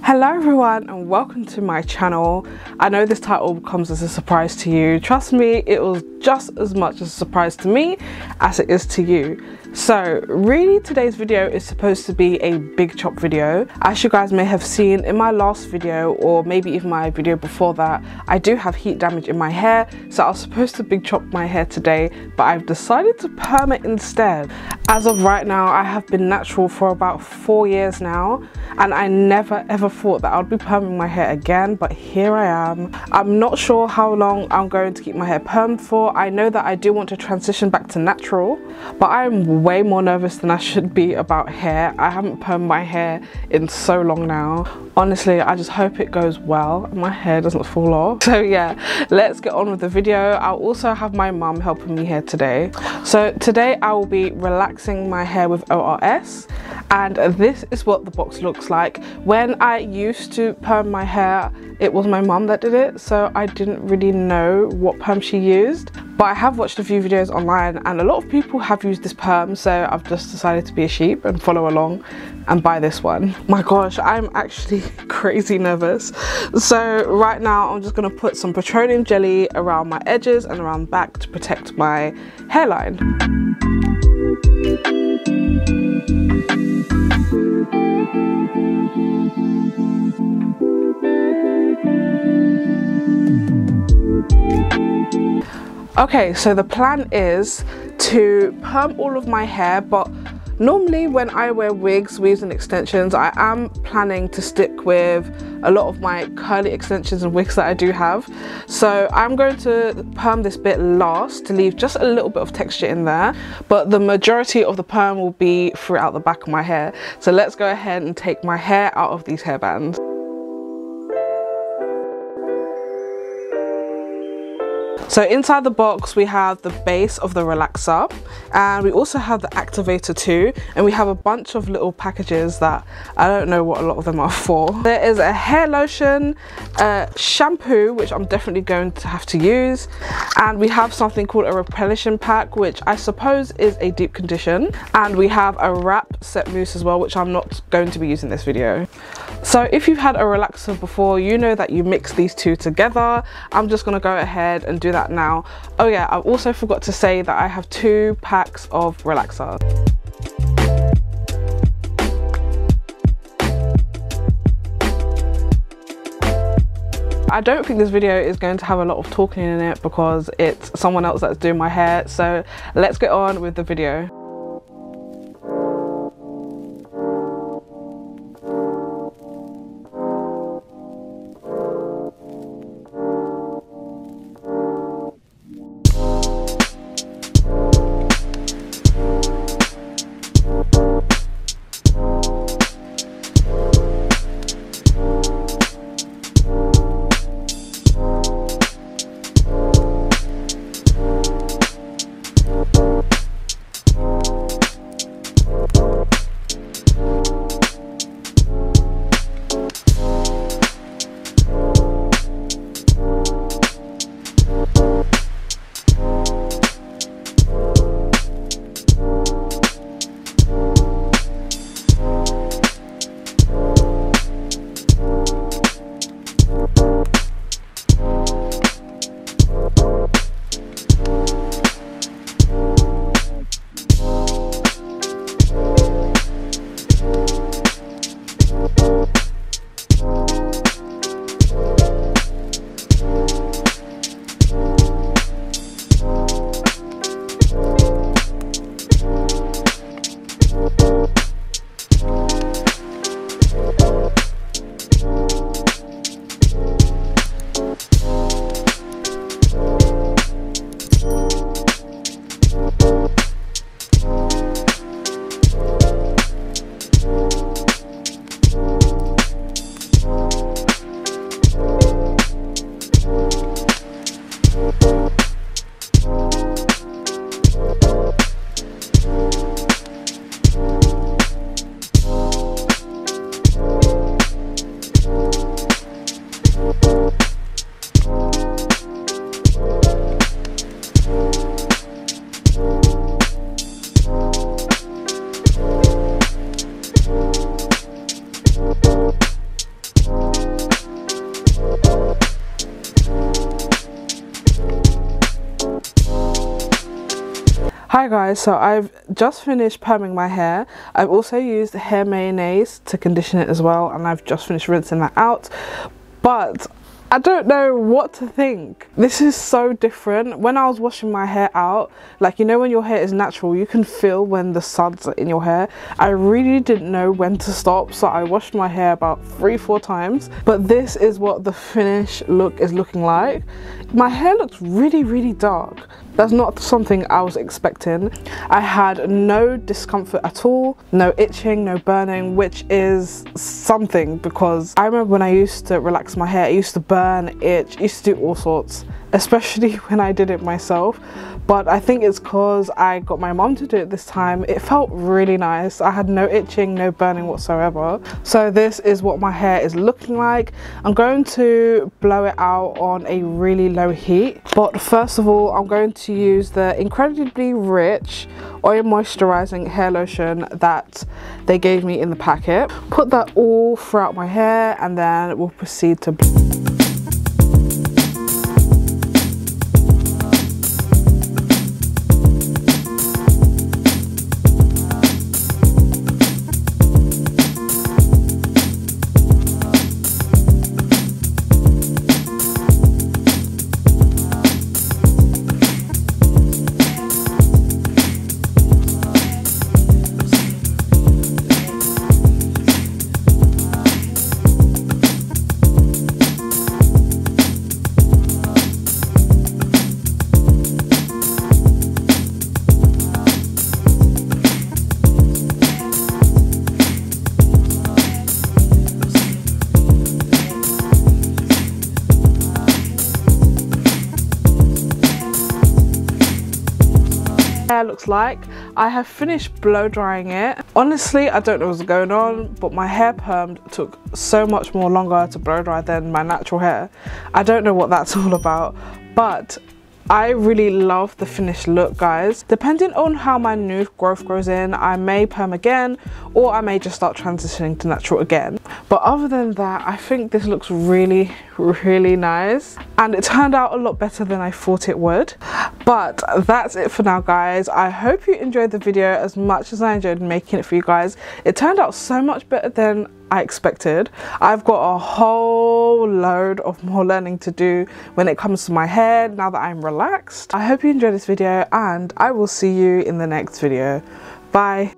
Hello everyone and welcome to my channel. I know this title comes as a surprise to you. Trust me, it was just as much a surprise to me as it is to you. So really today's video is supposed to be a big chop video. As you guys may have seen in my last video, or maybe even my video before that, I do have heat damage in my hair, so I was supposed to big chop my hair today, but I've decided to perm it instead. As of right now, I have been natural for about 4 years now, and I never ever thought that I'd be perming my hair again, but here I am. I'm not sure how long I'm going to keep my hair permed for. I know that I do want to transition back to natural, but I'm way more nervous than I should be about hair. I haven't permed my hair in so long now. Honestly, I just hope it goes well and my hair doesn't fall off. So yeah, let's get on with the video. I'll also have my mum helping me here today. So today I will be relaxing my hair with ORS, and this is what the box looks like. When I used to perm my hair, it was my mum that did it, so I didn't really know what perm she used, but I have watched a few videos online and a lot of people have used this perm, so I've just decided to be a sheep and follow along and buy this one. My gosh, I'm actually crazy nervous. So right now I'm just going to put some petroleum jelly around my edges and around the back to protect my hairline. Okay, so the plan is to perm all of my hair, but normally when I wear wigs and extensions, I am planning to stick with a lot of my curly extensions and wigs that I do have. So I'm going to perm this bit last to leave just a little bit of texture in there, but the majority of the perm will be throughout the back of my hair. So let's go ahead and take my hair out of these hairbands. So inside the box we have the base of the relaxer, and we also have the activator too, and we have a bunch of little packages that I don't know what a lot of them are for. There is a hair lotion, shampoo, which I'm definitely going to have to use, and we have something called a replenishing pack, which I suppose is a deep condition, and we have a wrap set mousse as well, which I'm not going to be using this video. So if you've had a relaxer before, you know that you mix these two together. I'm just going to go ahead and do that now. Oh yeah, I also forgot to say that I have 2 packs of relaxer. I don't think this video is going to have a lot of talking in it because it's someone else that's doing my hair, so let's get on with the video. Hi guys, so I've just finished perming my hair. I've also used hair mayonnaise to condition it as well, and I've just finished rinsing that out. But I don't know what to think. This is so different. When I was washing my hair out, like, you know, when your hair is natural, you can feel when the suds are in your hair. I really didn't know when to stop, so I washed my hair about 3-4 times. But this is what the finished look is looking like. My hair looks really dark. That's not something I was expecting. I had no discomfort at all, no itching, no burning, which is something, because I remember when I used to relax my hair, it used to burn, itch, it used to do all sorts, especially when I did it myself. But I think it's because I got my mom to do it this time. It felt really nice. I had no itching, no burning whatsoever. So this is what my hair is looking like. I'm going to blow it out on a really low heat. But first of all, I'm going to use the incredibly rich oil moisturizing hair lotion that they gave me in the packet. Put that all throughout my hair, and then we'll proceed to hair looks like. I have finished blow drying it. Honestly, I don't know what's going on, but my hair permed took so much more longer to blow dry than my natural hair. I don't know what that's all about, but I really love the finished look, guys. Depending on how my new growth grows in, I may perm again, or I may just start transitioning to natural again. But other than that, I think this looks really nice, and it turned out a lot better than I thought it would. But that's it for now, guys. I hope you enjoyed the video as much as I enjoyed making it for you guys. It turned out so much better than I expected. I've got a whole load of more learning to do when it comes to my hair now that I'm relaxed. I hope you enjoyed this video, and I will see you in the next video. Bye.